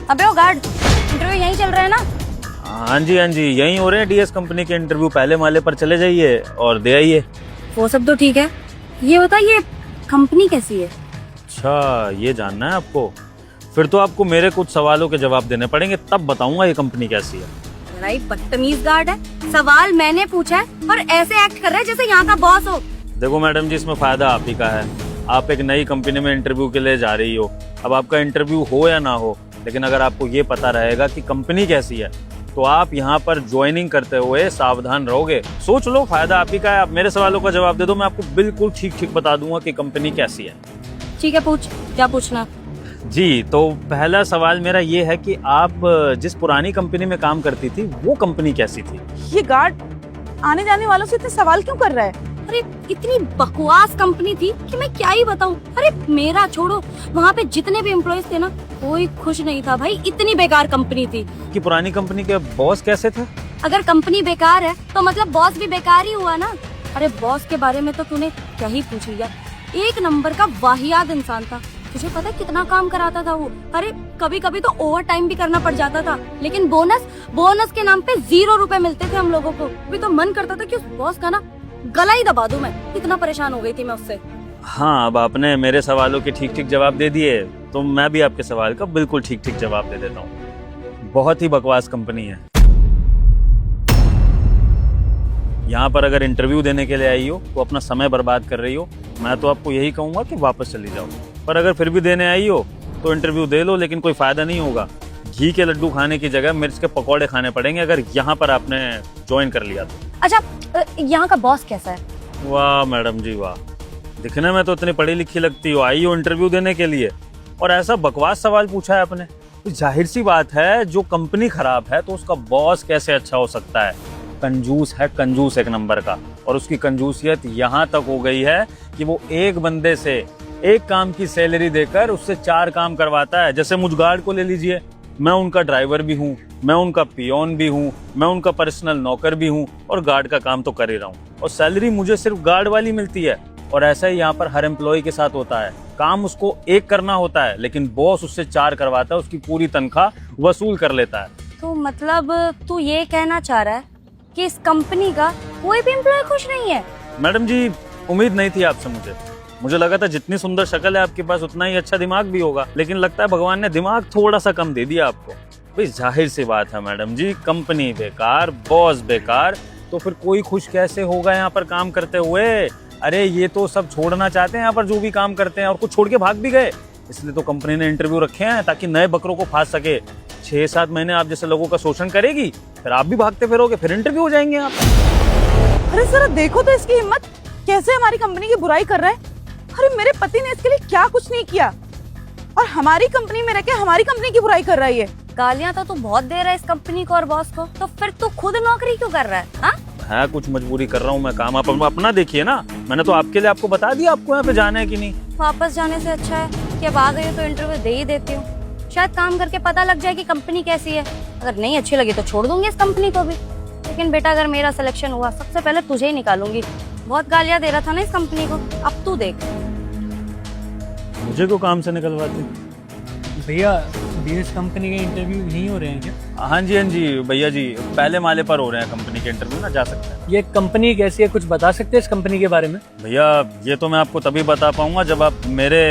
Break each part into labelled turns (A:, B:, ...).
A: अबे ओ guard, interview यहीं चल रहा है ना?
B: हाँ जी यहीं हो रहे हैं डीएस कंपनी के इंटरव्यू। पहले माले पर चले जाइए और दे आइए।
A: वो सब तो ठीक है, ये बताइए कंपनी कैसी है?
B: अच्छा, ये जानना है आपको? फिर तो आपको मेरे कुछ सवालों के जवाब देने पड़ेंगे, तब बताऊंगा ये कंपनी कैसी है।
A: बड़ा ही बदतमीज गार्ड है, सवाल मैंने पूछा है और ऐसे एक्ट कर रहा है जैसे यहाँ का बॉस हो।
B: देखो मैडम जी, इसमें फायदा आप ही का है। आप एक नई कंपनी में इंटरव्यू के लिए जा रही हो। अब आपका इंटरव्यू हो या ना हो, लेकिन अगर आपको ये पता रहेगा कि कंपनी कैसी है तो आप यहाँ पर ज्वाइनिंग करते हुए सावधान रहोगे। सोच लो, फायदा आप ही का है। आप मेरे सवालों का जवाब दे दो, मैं आपको बिल्कुल ठीक ठीक बता दूंगा कि कंपनी कैसी है।
A: ठीक है, पूछ, क्या पूछना?
B: जी, तो पहला सवाल मेरा ये है कि आप जिस पुरानी कंपनी में काम करती थी वो कंपनी कैसी थी?
C: ये गार्ड आने जाने वालों से इतने सवाल क्यों कर रहा है?
A: अरे इतनी बकवास कंपनी थी कि मैं क्या ही बताऊं। अरे मेरा छोड़ो, वहाँ पे जितने भी एम्प्लॉयज थे ना, कोई खुश नहीं था भाई। इतनी बेकार कंपनी थी।
B: कि पुरानी कंपनी के बॉस कैसे थे?
A: अगर कंपनी बेकार है तो मतलब बॉस भी बेकार ही हुआ ना। अरे बॉस के बारे में तो तूने क्या ही पूछ लिया। एक नंबर का वाहियात इंसान था। तुझे पता है कितना काम कराता था वो? अरे कभी कभी तो ओवर टाइम भी करना पड़ जाता था, लेकिन बोनस के नाम पे 0 रुपए मिलते थे हम लोगों को। अभी तो मन करता था कि उस बॉस का ना गला ही दबा दूं मैं। इतना परेशान हो गई थी मैं उससे।
B: हाँ, अब आपने मेरे सवालों के ठीक ठीक जवाब दे दिए, तो मैं भी आपके सवाल का बिल्कुल ठीक ठीक जवाब दे देता हूँ। बहुत ही बकवास कंपनी है। यहाँ पर अगर इंटरव्यू देने के लिए आई हो तो अपना समय बर्बाद कर रही हो। मैं तो आपको यही कहूंगा कि वापस चली जाओ। पर अगर फिर भी देने आई हो तो इंटरव्यू दे लो, लेकिन कोई फायदा नहीं होगा। घी के लड्डू खाने की जगह मिर्च के पकौड़े खाने पड़ेंगे अगर यहाँ पर आपने ज्वाइन कर लिया तो।
A: अच्छा, यहाँ का बॉस कैसा है?
B: वाह मैडम जी वाह, दिखने में तो इतनी पढ़ी लिखी लगती हो, आई हो इंटरव्यू देने के लिए और ऐसा बकवास सवाल पूछा है आपने। तो जाहिर सी बात है, जो कंपनी खराब है तो उसका बॉस कैसे अच्छा हो सकता है? कंजूस है, कंजूस एक नंबर का। और उसकी कंजूसियत यहाँ तक हो गई है कि वो एक बंदे से एक काम की सैलरी देकर उससे 4 काम करवाता है। जैसे मुझ गार्ड को ले लीजिए, मैं उनका ड्राइवर भी हूँ, मैं उनका पियोन भी हूँ, मैं उनका पर्सनल नौकर भी हूँ और गार्ड का काम तो कर ही रहा हूँ, और सैलरी मुझे सिर्फ गार्ड वाली मिलती है। और ऐसा ही यहाँ पर हर एम्प्लॉय के साथ होता है। काम उसको एक करना होता है, लेकिन बॉस उससे 4 करवाता है, उसकी पूरी तनख्वाह वसूल कर लेता है।
A: तो मतलब तू ये कहना चाह रहा है कि इस कंपनी का कोई भी एम्प्लॉय खुश नहीं है?
B: मैडम जी, उम्मीद नहीं थी आपसे मुझे लगा था जितनी सुंदर शक्ल है आपके पास उतना ही अच्छा दिमाग भी होगा, लेकिन लगता है भगवान ने दिमाग थोड़ा सा कम दे दिया आपको। भाई जाहिर सी बात है मैडम जी, कंपनी बेकार, बॉस बेकार, तो फिर कोई खुश कैसे होगा यहाँ पर काम करते हुए? अरे ये तो सब छोड़ना चाहते हैं यहाँ पर जो भी काम करते हैं, और कुछ छोड़ के भाग भी गए। इसलिए तो कंपनी ने इंटरव्यू रखे हैं ताकि नए बकरों को फांस सके। 6-7 महीने आप जैसे लोगों का शोषण करेगी, फिर आप भी भागते फिरोगे, फिर इंटरव्यू हो जाएंगे आप।
C: अरे जरा देखो तो इसकी हिम्मत, कैसे हमारी कंपनी की बुराई कर रहा है। अरे मेरे पति ने इसके लिए क्या कुछ नहीं किया और हमारी कंपनी में रह के हमारी कंपनी की बुराई कर रहा है ये।
A: गालियां तो तू बहुत दे रहा है इस कंपनी को और बॉस को, तो फिर तू खुद नौकरी क्यों कर रहा है? हाँ,
B: है कुछ मजबूरी कर रहा हूँ मैं काम। आप अपना देखिए ना, मैंने तो आपके लिए आपको बता दिया आपको यहाँ पे जाना है कि नहीं।
A: वापस जाने से अच्छा है कि अब आ गई हो तो इंटरव्यू दे ही देती हूँ। शायद काम करके पता लग जाए कि कंपनी कैसी है। अगर नहीं अच्छी लगी तो छोड़ दूंगी इस कंपनी को भी। लेकिन बेटा, अगर मेरा सिलेक्शन हुआ, सबसे पहले तुझे ही निकालूंगी। बहुत गालियां दे रहा था ना इस कंपनी को, अब तू देख।
B: मुझे को काम से निकलवाते?
D: भैया, डीएस कंपनी के इंटरव्यू यहीं हो रहे हैं क्या?
B: हाँ जी भैया जी, पहले माले पर हो रहे हैं कंपनी के इंटरव्यू ना, जा सकते हैं।
D: ये कंपनी कैसी है, कुछ बता सकते हैं इस कंपनी के बारे में?
B: भैया ये तो मैं आपको तभी बता पाऊंगा जब आप मेरे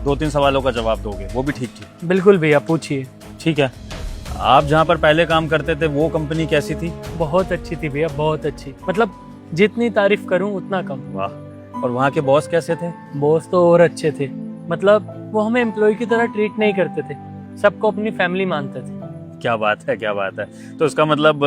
B: 2-3 सवालों का जवाब दोगे, वो भी ठीक ठीक।
D: बिल्कुल भैया, पूछिए।
B: ठीक है, आप जहाँ पर पहले काम करते थे वो कंपनी कैसी थी?
D: बहुत अच्छी थी भैया, बहुत अच्छी। मतलब जितनी तारीफ करूं उतना कम।
B: वाह। और वहाँ के बॉस कैसे थे?
D: बॉस तो और अच्छे थे। मतलब वो हमें एम्प्लॉय की तरह ट्रीट नहीं करते थे, सबको अपनी फैमिली मानते थे।
B: क्या बात है, क्या बात है। तो इसका मतलब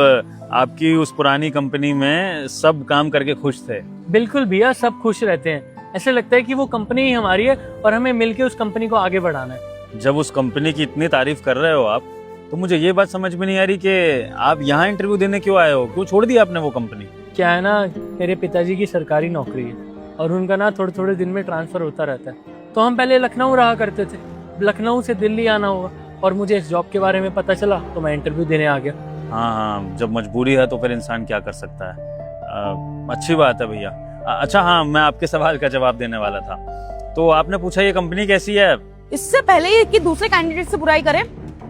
B: आपकी उस पुरानी कंपनी में सब काम करके खुश थे?
D: बिल्कुल भैया, सब खुश रहते हैं। ऐसे लगता है कि वो कंपनी ही हमारी है और हमें मिलके उस कंपनी को आगे बढ़ाना है।
B: जब उस कंपनी की इतनी तारीफ कर रहे हो आप, तो मुझे ये बात समझ में नहीं आ रही कि आप यहाँ इंटरव्यू देने क्यों आए हो? क्यों छोड़ दिया आपने वो कंपनी?
D: क्या है ना, मेरे पिताजी की सरकारी नौकरी है और उनका ना थोड़े थोड़े दिन में ट्रांसफर होता रहता है। तो हम पहले लखनऊ रहा करते थे, लखनऊ से दिल्ली आना होगा, और मुझे इस जॉब के बारे में पता चला तो मैं इंटरव्यू देने आ गया।
B: हाँ, जब मजबूरी है तो फिर इंसान क्या कर सकता है। अच्छी बात है भैया। अच्छा हाँ, मैं आपके सवाल का जवाब देने वाला था। तो आपने पूछा ये कंपनी कैसी है?
C: इससे पहले ये कि दूसरे कैंडिडेट से बुराई करे,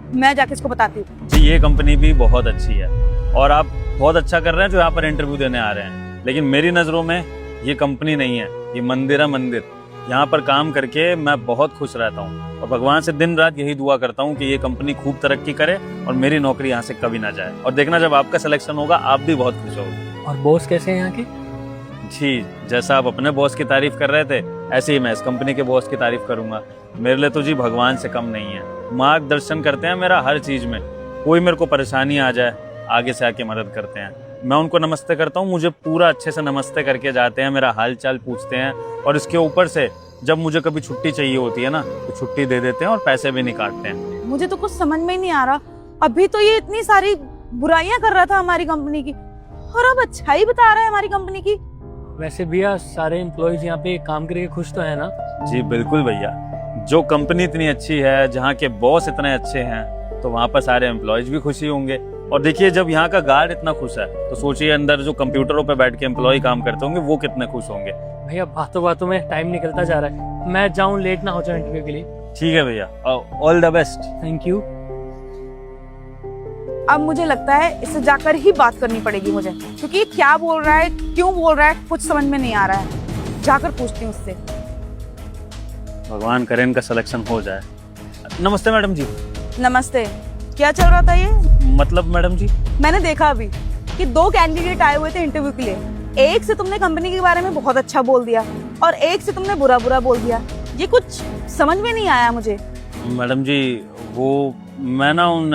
C: मैं जाके इसको बताती हूँ।
B: जी ये कंपनी भी बहुत अच्छी है और आप बहुत अच्छा कर रहे हैं जो यहाँ पर इंटरव्यू देने आ रहे हैं, लेकिन मेरी नज़रों में ये कंपनी नहीं है, ये मंदिर है मंदिर। यहाँ पर काम करके मैं बहुत खुश रहता हूँ और भगवान से दिन रात यही दुआ करता हूँ कि ये कंपनी खूब तरक्की करे और मेरी नौकरी यहाँ से कभी ना जाए। और देखना जब आपका सिलेक्शन होगा आप भी बहुत खुश होगे।
D: और बॉस कैसे हैं यहाँ के?
B: जी जैसा आप अपने बॉस की तारीफ कर रहे थे ऐसे ही मैं इस कंपनी के बॉस की तारीफ करूंगा। मेरे लिए तो जी भगवान से कम नहीं है, मार्गदर्शन करते हैं मेरा हर चीज में। कोई मेरे को परेशानी आ जाए आगे से आके मदद करते हैं, मैं उनको नमस्ते करता हूँ, मुझे पूरा अच्छे से नमस्ते करके जाते हैं, मेरा हाल चाल पूछते हैं और इसके ऊपर से जब मुझे कभी छुट्टी चाहिए होती है ना तो छुट्टी दे देते हैं और पैसे भी नहीं काटते हैं।
C: मुझे तो कुछ समझ में ही नहीं आ रहा, अभी तो ये इतनी सारी बुराइयां कर रहा था हमारी कंपनी की और अब अच्छाई बता रहा है हमारी कंपनी की।
D: वैसे भैया सारे एम्प्लॉयज यहाँ पे काम करके खुश तो है ना?
B: जी बिल्कुल भैया, जो कंपनी इतनी अच्छी है, जहाँ के बॉस इतने अच्छे हैं, तो वहाँ पर सारे एम्प्लॉयज भी खुशी होंगे। और देखिए जब यहाँ का गार्ड इतना खुश है तो सोचिए अंदर जो कंप्यूटरों पे बैठ के एम्प्लॉय काम करते होंगे वो कितने खुश होंगे।
D: भैया बातों बातों में टाइम निकलता जा रहा है, मैं जाऊँ लेट ना हो जाए इंटरव्यू के लिए।
B: ठीक है भैया, all the best.
D: Thank you.
C: अब मुझे लगता है इससे जाकर ही बात करनी पड़ेगी मुझे, क्योंकि ये क्या बोल रहा है, क्यों बोल रहा है, कुछ समझ में नहीं आ रहा है। जाकर पूछती हूँ उससे।
B: भगवान करे इनका सिलेक्शन हो जाए। नमस्ते मैडम जी।
C: नमस्ते, क्या चल रहा था ये?
B: मतलब मैडम जी
C: मैंने देखा अभी कि 2 कैंडिडेट आए हुए थे इंटरव्यू के लिए, एक से तुमने कंपनी के बारे में बहुत अच्छा बोल दिया और एक से तुमने बुरा बुरा बोल दिया। ये कुछ समझ में नहीं आया मुझे।
B: मैडम जी वो मैं ना उन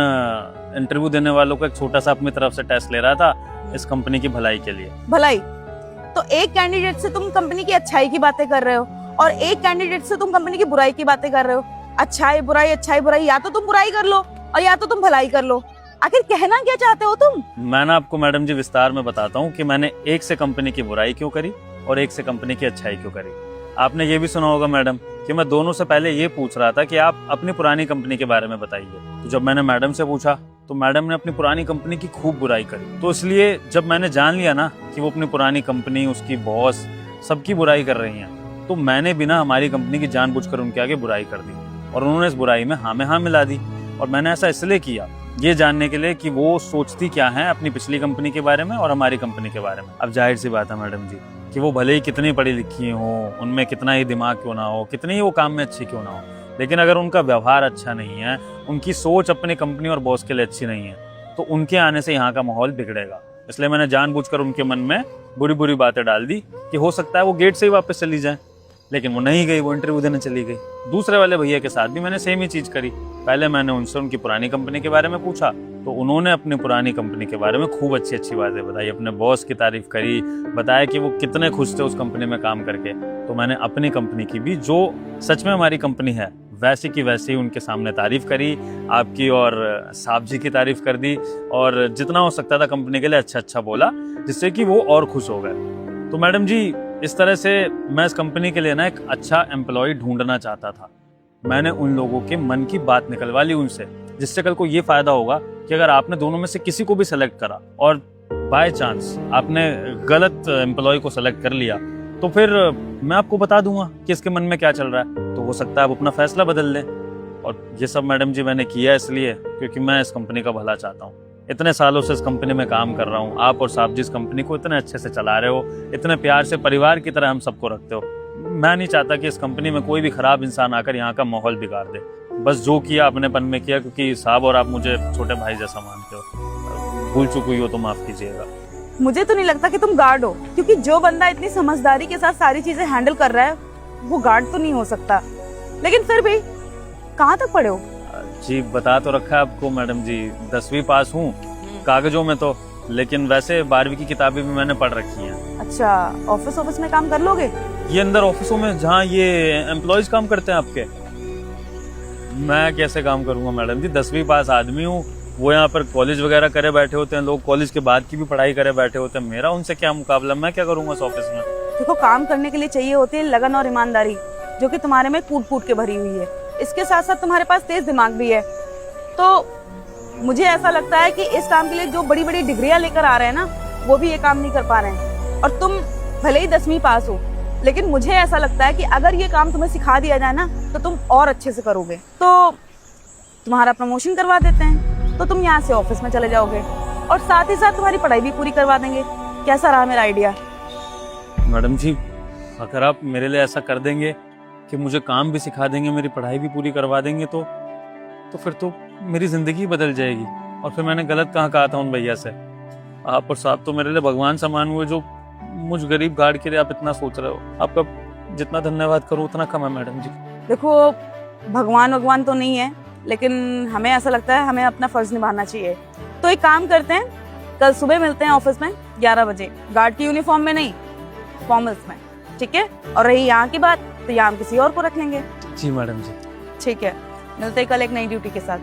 B: इंटरव्यू देने वालों को एक छोटा सा अपनी तरफ से टेस्ट ले रहा था इस कंपनी की भलाई के लिए।
C: भलाई? तो एक कैंडिडेट से तुम कंपनी की अच्छाई की बातें कर रहे हो और एक कैंडिडेट से तुम कंपनी की बुराई की बातें कर रहे हो। अच्छाई बुराई, या तो तुम बुराई कर लो और या तो तुम भलाई कर लो। आखिर कहना क्या चाहते हो तुम?
B: मैं ना आपको मैडम जी विस्तार में बताता हूँ कि मैंने एक से कंपनी की बुराई क्यों करी और एक से कंपनी की अच्छाई क्यों करी। आपने ये भी सुना होगा मैडम कि मैं दोनों से पहले ये पूछ रहा था कि आप अपनी पुरानी कंपनी के बारे में बताइए। तो जब मैंने मैडम से पूछा तो मैडम ने अपनी पुरानी कंपनी की खूब बुराई करी। तो इसलिए जब मैंने जान लिया ना कि वो अपनी पुरानी कंपनी, उसकी बॉस, सबकी बुराई कर रही हैं, तो मैंने बिना हमारी कंपनी की जानबूझकर उनके आगे बुराई कर दी और उन्होंने इस बुराई में हाँ में हाँ मिला दी। और मैंने ऐसा इसलिए किया ये जानने के लिए कि वो सोचती क्या है अपनी पिछली कंपनी के बारे में और हमारी कंपनी के बारे में। अब जाहिर सी बात है मैडम जी कि वो भले ही कितनी पढ़ी लिखी हो, उनमें कितना ही दिमाग क्यों ना हो, कितनी ही वो काम में अच्छी क्यों ना हो, लेकिन अगर उनका व्यवहार अच्छा नहीं है, उनकी सोच अपनी कंपनी और बॉस के लिए अच्छी नहीं है, तो उनके आने से यहाँ का माहौल बिगड़ेगा। इसलिए मैंने जानबूझकर उनके मन में बुरी बुरी बातें डाल दी कि हो सकता है वो गेट से ही वापस चली जाए। लेकिन वो नहीं गई, वो इंटरव्यू देने चली गई। दूसरे वाले भैया के साथ भी मैंने सेम ही चीज करी। पहले मैंने उनसे उनकी पुरानी कंपनी के बारे में पूछा तो उन्होंने अपनी पुरानी कंपनी के बारे में खूब अच्छी अच्छी बातें बताई, अपने बॉस की तारीफ करी, बताया कि वो कितने खुश थे उस कंपनी में काम करके। तो मैंने अपनी कंपनी की भी, जो सच में हमारी कंपनी है, वैसी की वैसी उनके सामने तारीफ करी, आपकी और साहब जी की तारीफ कर दी और जितना हो सकता था कंपनी के लिए अच्छा अच्छा बोला, जिससे कि वो और खुश हो गए। तो मैडम जी इस तरह से मैं इस कंपनी के लिए ना एक अच्छा एम्प्लॉय ढूंढना चाहता था। मैंने उन लोगों के मन की बात निकलवा ली उनसे, जिससे कल को ये फायदा होगा कि अगर आपने दोनों में से किसी को भी सेलेक्ट करा और बाय चांस आपने गलत एम्प्लॉय को सेलेक्ट कर लिया तो फिर मैं आपको बता दूंगा कि इसके मन में क्या चल रहा है, तो हो सकता है आप अपना फैसला बदल लें। और ये सब मैडम जी मैंने किया इसलिए क्योंकि मैं इस कंपनी का भला चाहता हूँ। इतने सालों से इस कंपनी में काम कर रहा हूँ, आप और साहब जी इस कंपनी को इतने अच्छे से चला रहे हो, इतने प्यार से परिवार की तरह हम सबको रखते हो। मैं नहीं चाहता कि इस कंपनी में कोई भी खराब इंसान आकर यहाँ का माहौल बिगाड़ दे। बस जो किया अपनेपन में किया, क्योंकि साहब और आप मुझे छोटे भाई जैसा मानते हो। भूल चुकी हो तो माफ कीजिएगा।
C: मुझे तो नहीं लगता कि तुम गार्ड हो, क्योंकि जो बंदा इतनी समझदारी के साथ सारी चीजें हैंडल कर रहा है वो गार्ड तो नहीं हो सकता। लेकिन फिर भी कहाँ तक पढ़े हो?
B: जी बता तो रखा है आपको मैडम जी, 10वीं पास हूँ कागजों में तो, लेकिन वैसे 12वीं की किताबें भी मैंने पढ़ रखी हैं।
C: अच्छा, ऑफिस में काम कर लोगे?
B: ये अंदर ऑफिसों में जहाँ ये एम्प्लॉयज काम करते हैं आपके, मैं कैसे काम करूंगा मैडम जी? 10वीं पास आदमी हूँ, वो यहाँ पर कॉलेज वगैरह करे बैठे होते हैं लोग, कॉलेज के बाद की भी पढ़ाई करे बैठे होते हैं। मेरा उनसे क्या मुकाबला, मैं क्या करूंगा इस ऑफिस में?
C: देखो, काम करने के लिए चाहिए होती है लगन और ईमानदारी, जो कि तुम्हारे में कूट कूट के भरी हुई है। इसके साथ साथ तुम्हारे पास तेज दिमाग भी है। तो मुझे ऐसा लगता है कि इस काम के लिए जो बड़ी बड़ी डिग्रियां लेकर आ रहे हैं ना, वो भी ये काम नहीं कर पा रहे हैं। और तुम भले ही 10वीं पास हो, लेकिन मुझे ऐसा लगता है कि अगर ये काम तुम्हें सिखा दिया जाए ना तो तुम और अच्छे से करोगे। तो तुम्हारा प्रमोशन करवा देते हैं, तो तुम यहाँ से ऑफिस में चले जाओगे और साथ ही साथ तुम्हारी पढ़ाई भी पूरी करवा देंगे। कैसा रहा मेरा आइडिया?
B: मैडम जी, अगर आप मेरे लिए ऐसा कर देंगे कि मुझे काम भी सिखा देंगे, मेरी पढ़ाई भी पूरी करवा देंगे, तो फिर तो मेरी जिंदगी बदल जाएगी। और फिर मैंने गलत कहाँ कहा था उन भैया से? आप और साहब तो मेरे लिए भगवान समान हुए, जो मुझ गरीब गार्ड के लिए आप इतना सोच रहे हो। आपका जितना धन्यवाद करूँ उतना कम है मैडम जी।
C: देखो, भगवान तो नहीं है, लेकिन हमें ऐसा लगता है हमें अपना फर्ज निभाना चाहिए। तो एक काम करते हैं, कल सुबह मिलते हैं ऑफिस में 11 बजे, गार्ड की यूनिफॉर्म में नहीं, फॉर्मल्स में, ठीक है? और रही यहाँ की बात, तो यहाँ हम किसी और को रख लेंगे।
B: जी मैडम जी।
C: ठीक है, मिलते हैं कल एक नई ड्यूटी के साथ।